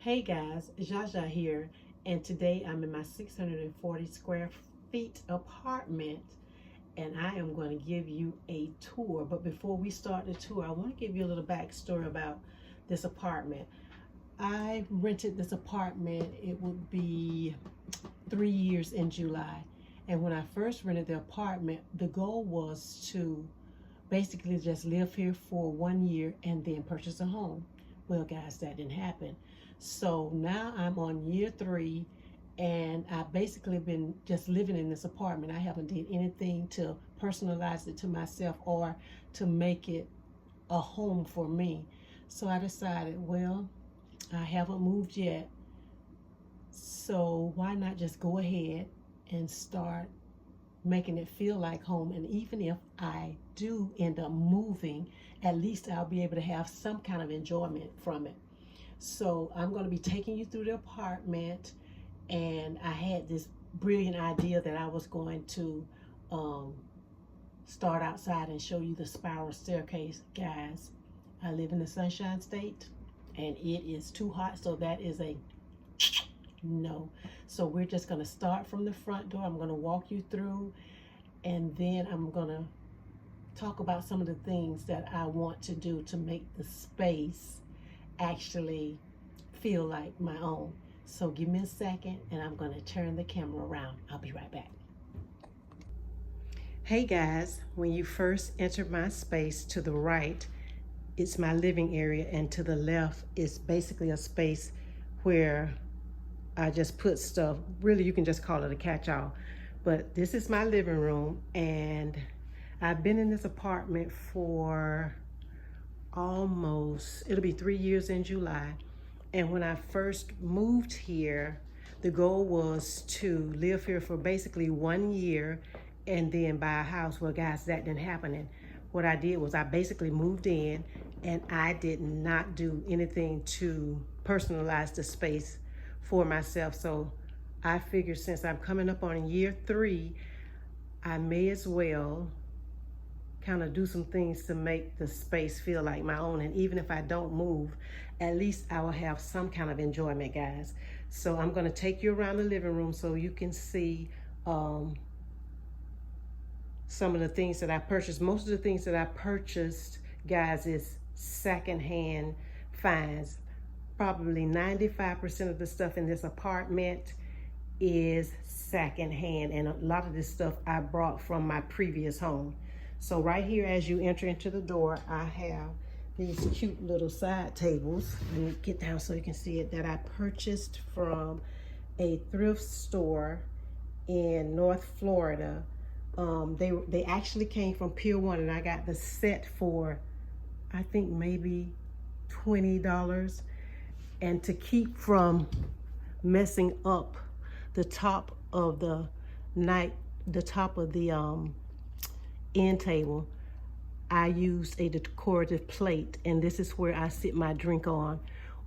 Hey guys, Jaja here, and today I'm in my 640 square feet apartment, and I am going to give you a tour. But before we start the tour, I want to give you a little backstory about this apartment. I rented this apartment, it would be 3 years in July. And when I first rented the apartment, the goal was to basically just live here for 1 year and then purchase a home. Well, guys, that didn't happen. So now I'm on year 3, and I've basically been just living in this apartment. I haven't did anything to personalize it to myself or to make it a home for me. So I decided, well, I haven't moved yet, so why not just go ahead and start making it feel like home. And even if I do end up moving, at least I'll be able to have some kind of enjoyment from it. So I'm going to be taking you through the apartment, and I had this brilliant idea that I was going to start outside and show you the spiral staircase. Guys, I live in the Sunshine State and it is too hot, so that is a no. So we're just going to start from the front door. I'm going to walk you through, and then I'm going to talk about some of the things that I want to do to make the space actually feel like my own. So give me a second and I'm going to turn the camera around. I'll be right back. Hey guys, when you first enter my space, to the right it's my living area, and to the left is basically a space where I just put stuff. Really, you can just call it a catch-all. But this is my living room, and I've been in this apartment for it'll be 3 years in July. And when I first moved here, the goal was to live here for basically 1 year and then buy a house. Well, guys, that didn't happen. And what I did was I basically moved in, and I did not do anything to personalize the space for myself. So I figured, since I'm coming up on year 3, I may as well kind of do some things to make the space feel like my own. And even if I don't move, at least I will have some kind of enjoyment, guys. So I'm going to take you around the living room so you can see some of the things that I purchased. Most of the things that I purchased, guys, is secondhand finds. Probably 95% of the stuff in this apartment is secondhand, and a lot of this stuff I brought from my previous home. So right here, as you enter into the door, I have these cute little side tables. Let me get down so you can see it, that I purchased from a thrift store in North Florida. They actually came from Pier 1, and I got the set for, I think, maybe $20. And to keep from messing up the top of the end table, I used a decorative plate, and this is where I sit my drink on.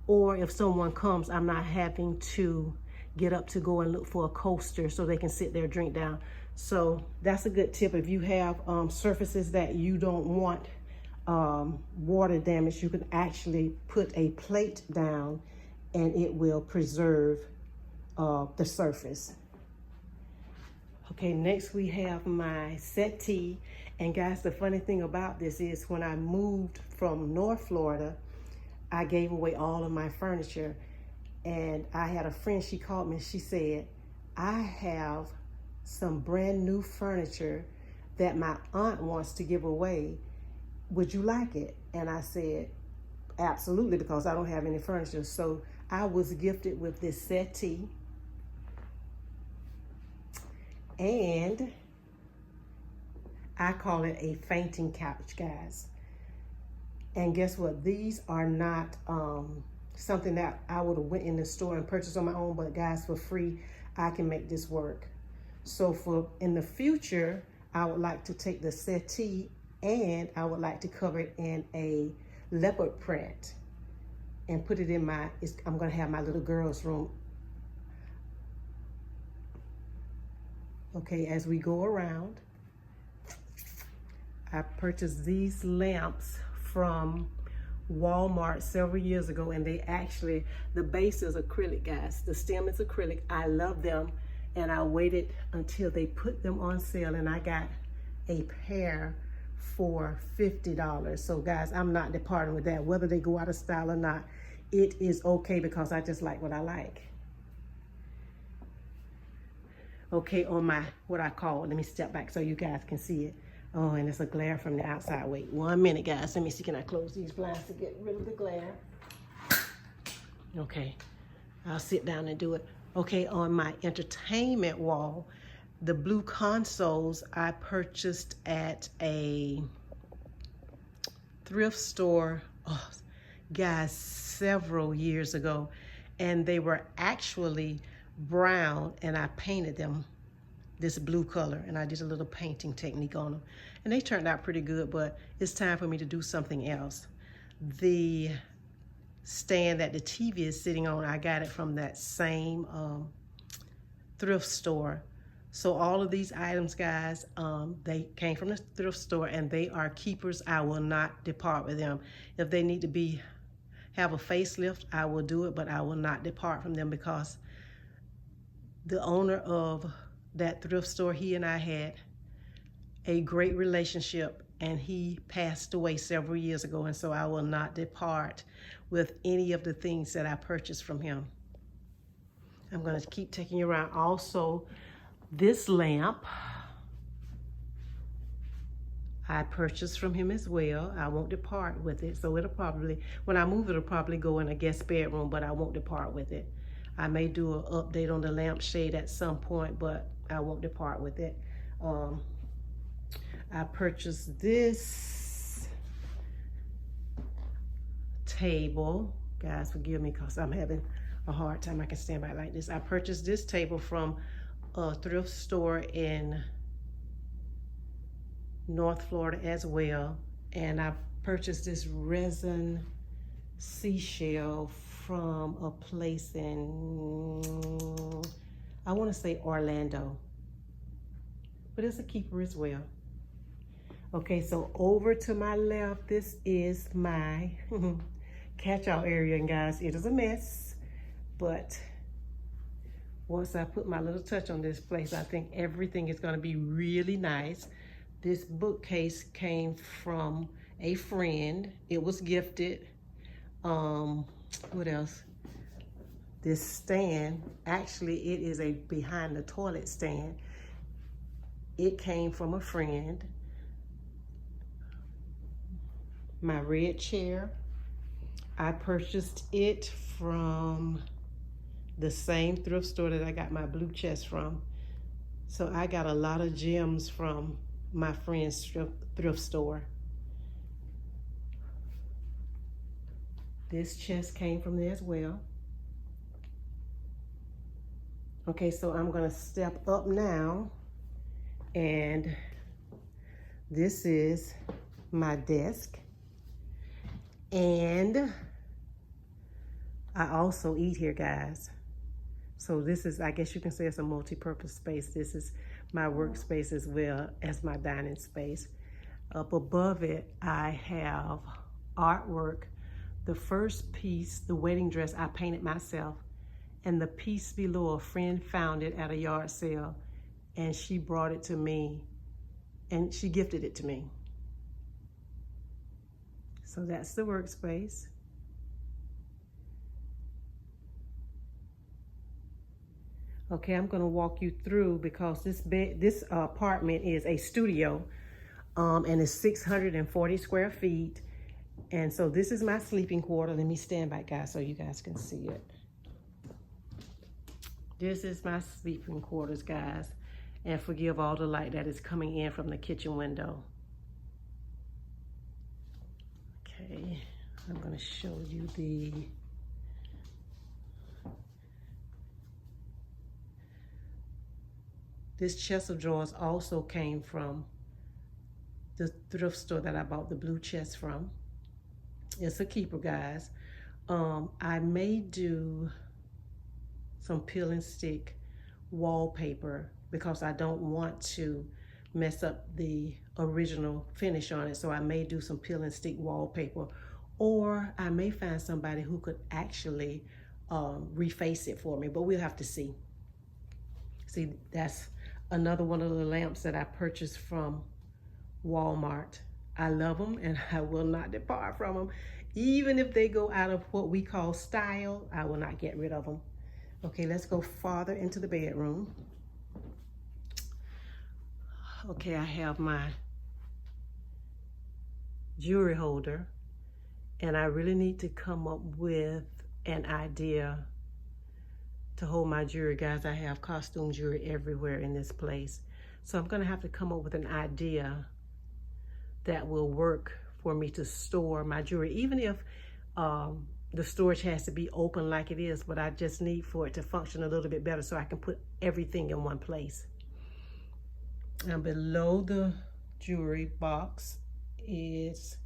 Or if someone comes, I'm not having to get up to go and look for a coaster so they can sit their drink down. So that's a good tip. If you have surfaces that you don't want water damage, you can actually put a plate down and it will preserve the surface. Okay, next we have my settee. And guys, the funny thing about this is, when I moved from North Florida, I gave away all of my furniture. And I had a friend, she called me and she said, I have some brand new furniture that my aunt wants to give away. Would you like it? And I said, absolutely, because I don't have any furniture. So I was gifted with this settee. And I call it a fainting couch, guys. And guess what? These are not something that I would have went in the store and purchased on my own, but guys, for free, I can make this work. So for in the future, I would like to take the settee and I would like to cover it in a leopard print and put it in I'm gonna have my little girl's room. Okay, as we go around, I purchased these lamps from Walmart several years ago, and they actually, the base is acrylic, guys. The stem is acrylic. I love them, and I waited until they put them on sale, and I got a pair for $50. So guys, I'm not departing with that. Whether they go out of style or not, it is okay because I just like what I like. Okay, on my, what I call, let me step back so you guys can see it. Oh, and it's a glare from the outside. Wait 1 minute, guys. Let me see, can I close these blinds to get rid of the glare? Okay, I'll sit down and do it. Okay, on my entertainment wall, the blue consoles I purchased at a thrift store, oh, guys, several years ago. And they were actually brown, and I painted them this blue color, and I did a little painting technique on them, and they turned out pretty good. But it's time for me to do something else. The stand that the TV is sitting on, I got it from that same thrift store. So all of these items, guys, they came from the thrift store, and they are keepers. I will not depart with them. If they need to have a facelift, I will do it, but I will not depart from them because the owner of that thrift store, he and I had a great relationship, and he passed away several years ago, and so I will not depart with any of the things that I purchased from him. I'm going to keep taking you around. Also, this lamp I purchased from him as well. I won't depart with it, so it'll probably, when I move, it'll probably go in a guest bedroom, but I won't depart with it. I may do an update on the lampshade at some point, but I won't depart with it. I purchased this table. Guys, forgive me because I'm having a hard time. I can stand by like this. I purchased this table from a thrift store in North Florida as well. And I purchased this resin seashell from a place in, I want to say Orlando, but it's a keeper as well. Okay, so over to my left, this is my catch-all area, and guys, it is a mess, but once I put my little touch on this place, I think everything is going to be really nice. This bookcase came from a friend. It was gifted. What else? This stand, actually it is a behind the toilet stand. It came from a friend. My red chair, I purchased it from the same thrift store that I got my blue chest from. So I got a lot of gems from my friend's thrift store. This chest came from there as well. Okay, so I'm gonna step up now, and this is my desk. And I also eat here, guys. So this is, I guess you can say it's a multi-purpose space. This is my workspace as well as my dining space. Up above it, I have artwork. The first piece, the wedding dress, I painted myself. And the piece below, a friend found it at a yard sale, and she brought it to me, and she gifted it to me. So that's the workspace. Okay, I'm gonna walk you through because this apartment is a studio, and it's 640 square feet. And so this is my sleeping quarter. Let me stand back, guys, so you guys can see it. This is my sleeping quarters, guys. And forgive all the light that is coming in from the kitchen window. Okay, I'm gonna show you this chest of drawers also came from the thrift store that I bought the blue chest from. It's a keeper, guys. I may do some peel and stick wallpaper because I don't want to mess up the original finish on it. So I may do some peel and stick wallpaper or I may find somebody who could actually reface it for me, but we'll have to see. See, that's another one of the lamps that I purchased from Walmart. I love them and I will not depart from them. Even if they go out of what we call style, I will not get rid of them. Okay, let's go farther into the bedroom. Okay, I have my jewelry holder, and I really need to come up with an idea to hold my jewelry. Guys, I have costume jewelry everywhere in this place. So I'm gonna have to come up with an idea that will work for me to store my jewelry, even if the storage has to be open like it is, but I just need for it to function a little bit better so I can put everything in one place. And below the jewelry box is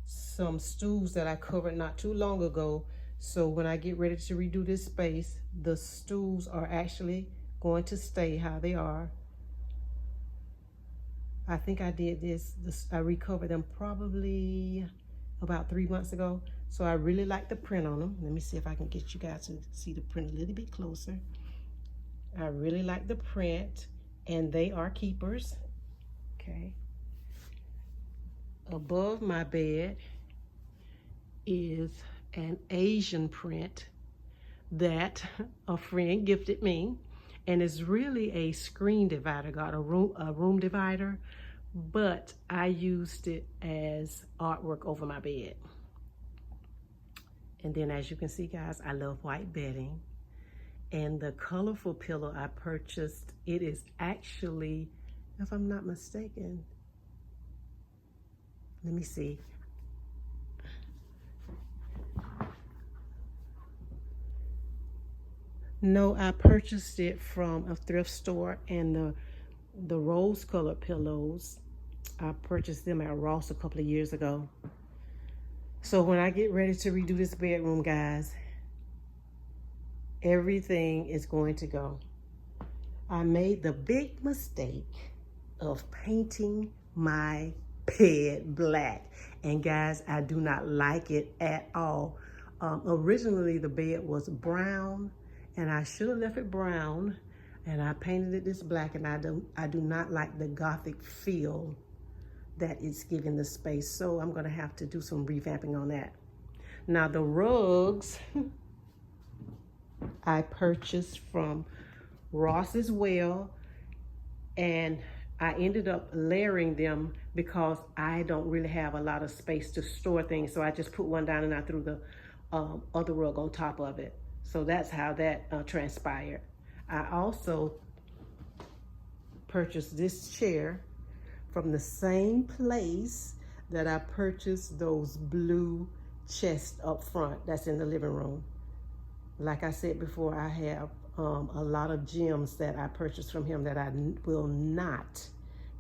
some stools that I covered not too long ago. So when I get ready to redo this space, the stools are actually going to stay how they are. I think I did this, I recovered them probably about 3 months ago. So I really like the print on them. Let me see if I can get you guys to see the print a little bit closer. I really like the print, and they are keepers. Okay. Above my bed is an Asian print that a friend gifted me, and it's really a screen divider, got a room divider, but I used it as artwork over my bed. And then as you can see, guys, I love white bedding. And the colorful pillow I purchased, it is actually, if I'm not mistaken, let me see. No, I purchased it from a thrift store, and the rose colored pillows, I purchased them at Ross a couple of years ago. So when I get ready to redo this bedroom, guys, everything is going to go. I made the big mistake of painting my bed black. And guys, I do not like it at all. Originally, the bed was brown, and I should have left it brown, and I painted it this black, and I do not like the Gothic feel that it's giving the space. So I'm gonna have to do some revamping on that. Now the rugs, I purchased from Ross as well, and I ended up layering them because I don't really have a lot of space to store things. So I just put one down and I threw the other rug on top of it. So that's how that transpired. I also purchased this chair from the same place that I purchased those blue chests up front that's in the living room. Like I said before, I have a lot of gems that I purchased from him that I will not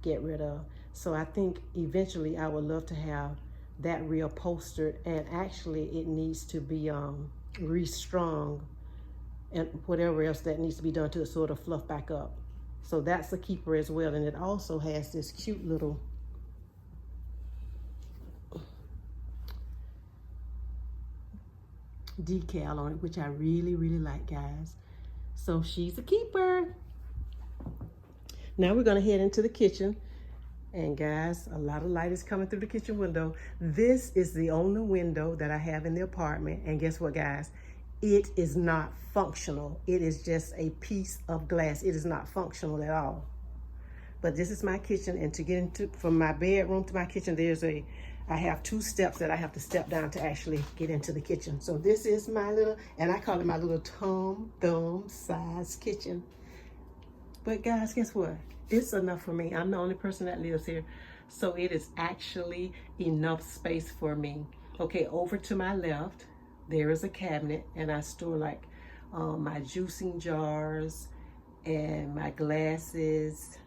get rid of. So I think eventually I would love to have that reupholstered, and actually it needs to be restrung and whatever else that needs to be done to it sort of fluff back up. So that's a keeper as well, and it also has this cute little decal on it, which I really, really like, guys. So she's a keeper. Now we're gonna head into the kitchen. And guys, a lot of light is coming through the kitchen window. This is the only window that I have in the apartment. And guess what, guys? It is not functional. It is just a piece of glass. It is not functional at all. But this is my kitchen, and to get into, from my bedroom to my kitchen, I have 2 steps that I have to step down to actually get into the kitchen. So this is my little, and I call it my little thumb size kitchen. But guys, guess what? It's enough for me. I'm the only person that lives here. So it is actually enough space for me. Okay, over to my left, there is a cabinet, and I store like my juicing jars and my glasses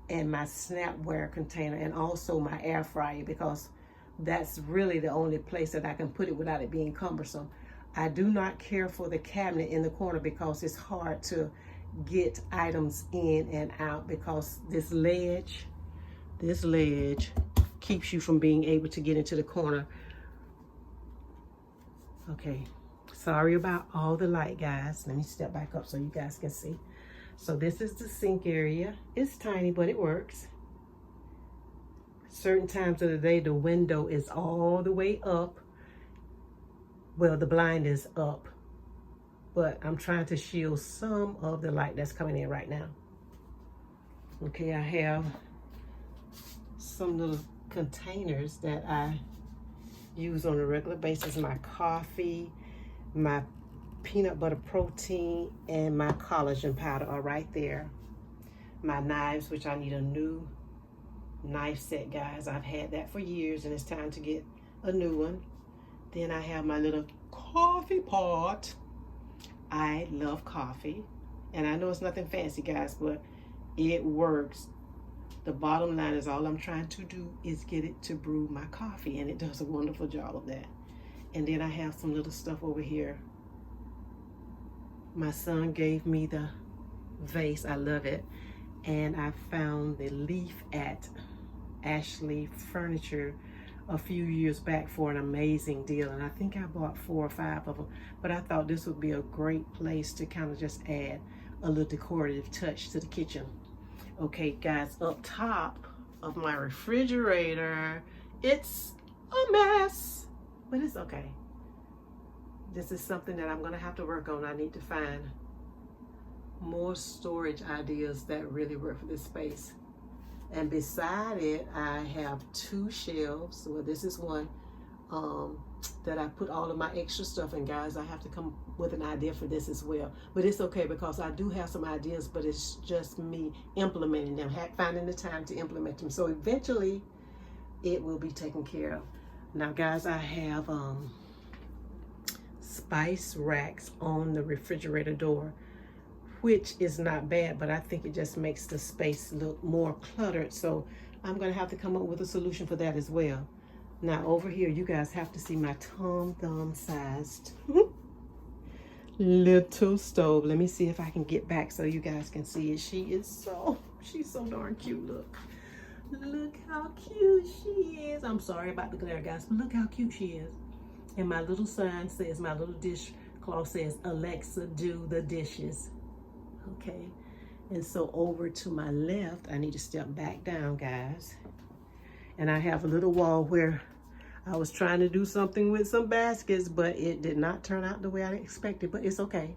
and my snapware container, and also my air fryer, because that's really the only place that I can put it without it being cumbersome. I do not care for the cabinet in the corner because it's hard to get items in and out, because this ledge keeps you from being able to get into the corner. Okay, sorry about all the light, guys. Let me step back up so you guys can see. So this is the sink area. It's tiny, but it works. Certain times of the day, the window is all the way up. Well, the blind is up, but I'm trying to shield some of the light that's coming in right now. Okay, I have some little containers that I use on a regular basis. My coffee, my peanut butter protein, and my collagen powder are right there. My knives, which I need a new knife set, guys. I've had that for years and it's time to get a new one. Then I have my little coffee pot. I love coffee, and I know it's nothing fancy, guys, but it works. The bottom line is all I'm trying to do is get it to brew my coffee, and it does a wonderful job of that. And then I have some little stuff over here. My son gave me the vase. I love it. And I found the leaf at Ashley Furniture a few years back for an amazing deal, and I think I bought 4 or 5 of them, but I thought this would be a great place to kind of just add a little decorative touch to the kitchen. Okay, guys, up top of my refrigerator, it's a mess, but it's okay. This is something that I'm gonna have to work on. I need to find more storage ideas that really work for this space. And beside it, I have 2 shelves. Well, this is one that I put all of my extra stuff in, guys. I have to come with an idea for this as well. But it's okay because I do have some ideas, but it's just me implementing them, finding the time to implement them. So eventually, it will be taken care of. Now, guys, I have spice racks on the refrigerator door, which is not bad, but I think it just makes the space look more cluttered. So I'm gonna have to come up with a solution for that as well. Now over here, you guys have to see my Tom Thumb sized little stove. Let me see if I can get back so you guys can see it. She's so darn cute. Look how cute she is. I'm sorry about the glare, guys, but look how cute she is. And my little sign says, my little dish cloth says, Alexa, do the dishes. Okay, and so over to my left, I need to step back down, guys. And I have a little wall where I was trying to do something with some baskets, but it did not turn out the way I expected, but it's okay.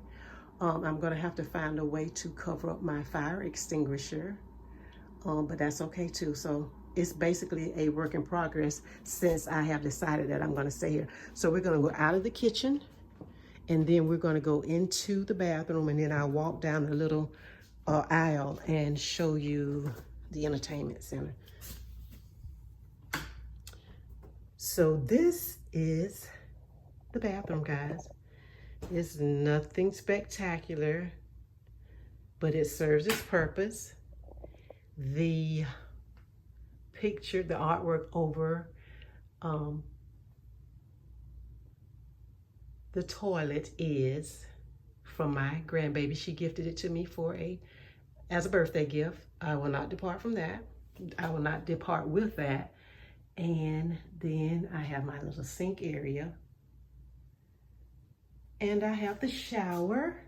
I'm gonna have to find a way to cover up my fire extinguisher, but that's okay too. So it's basically a work in progress since I have decided that I'm gonna stay here. So we're gonna go out of the kitchen, and then we're gonna go into the bathroom, and then I'll walk down a little aisle and show you the entertainment center. So this is the bathroom, guys. It's nothing spectacular, but it serves its purpose. The picture, the artwork over the toilet is from my grandbaby. She gifted it to me as a birthday gift. I will not depart from that. I will not depart with that. And then I have my little sink area. And I have the shower.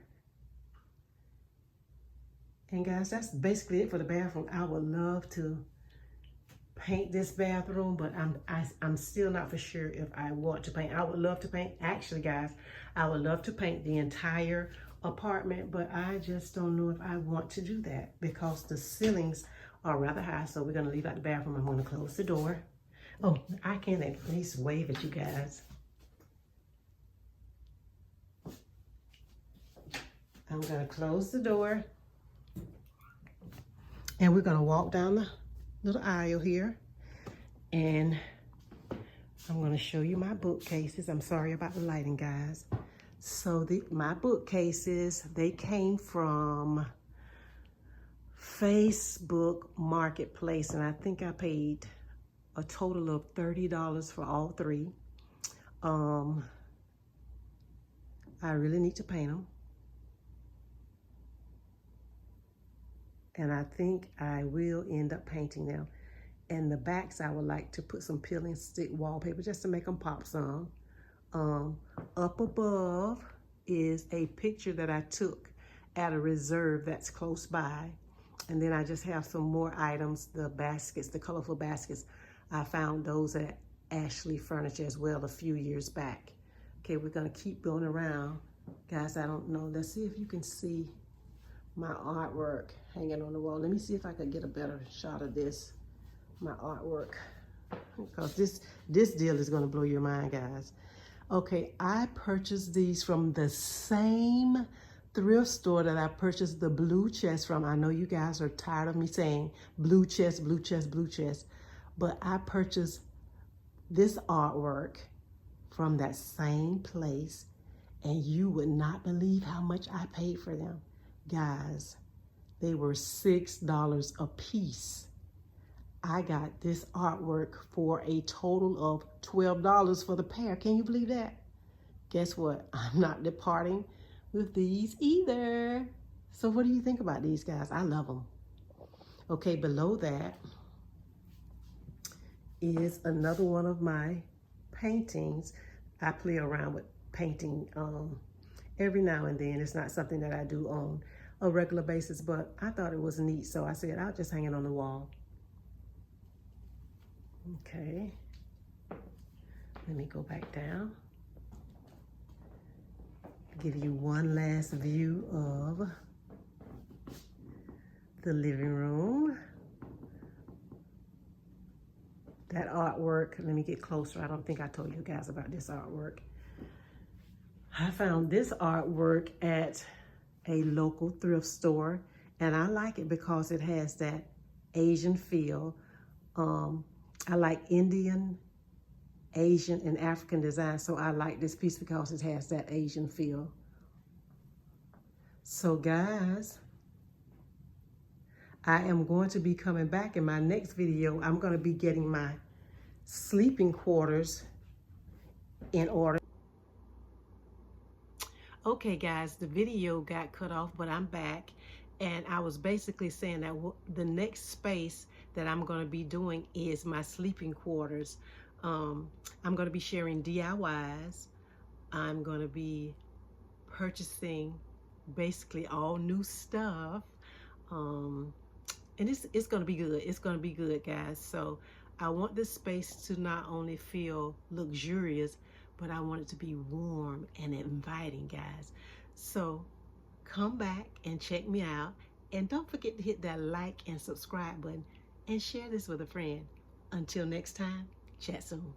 And guys, that's basically it for the bathroom. I would love to paint this bathroom, but I'm still not for sure if I want to paint. I would love to paint. Actually, guys, I would love to paint the entire apartment, but I just don't know if I want to do that because the ceilings are rather high. So we're gonna leave out the bathroom. I'm gonna close the door. Oh, I can at least wave at you guys. I'm gonna close the door, and we're gonna walk down the little aisle here, and I'm going to show you my bookcases. I'm sorry about the lighting, guys. So my bookcases, they came from Facebook Marketplace, and I think I paid a total of $30 for all 3. I really need to paint them. And I think I will end up painting them. And the backs, I would like to put some peel and stick wallpaper just to make them pop some. Up above is a picture that I took at a reserve that's close by. And then I just have some more items, the baskets, the colorful baskets. I found those at Ashley Furniture as well a few years back. Okay, we're gonna keep going around. Guys, I don't know, let's see if you can see my artwork hanging on the wall. Let me see if I could get a better shot of this, my artwork. Because this deal is gonna blow your mind, guys. Okay, I purchased these from the same thrift store that I purchased the blue chest from. I know you guys are tired of me saying blue chest, blue chest, blue chest, but I purchased this artwork from that same place, and you would not believe how much I paid for them. Guys, they were $6 a piece. I got this artwork for a total of $12 for the pair. Can you believe that? Guess what? I'm not departing with these either. So what do you think about these, guys? I love them. Okay, below that is another one of my paintings. I play around with painting every now and then. It's not something that I do on a regular basis, but I thought it was neat, so I said I'll just hang it on the wall. Okay, let me go back down. Give you one last view of the living room. That artwork, let me get closer. I don't think I told you guys about this artwork. I found this artwork at a local thrift store, and I like it because it has that Asian feel. I like Indian, Asian, and African design, so I like this piece because it has that Asian feel. So guys, I am going to be coming back in my next video. I'm going to be getting my sleeping quarters in order. Okay guys, the video got cut off, but I'm back, and I was basically saying that the next space that I'm going to be doing is my sleeping quarters. I'm going to be sharing DIYs. I'm going to be purchasing basically all new stuff, and it's going to be good. It's going to be good, guys. So I want this space to not only feel luxurious, but I want it to be warm and inviting, guys. So come back and check me out, and don't forget to hit that like and subscribe button and share this with a friend. Until next time, chat soon.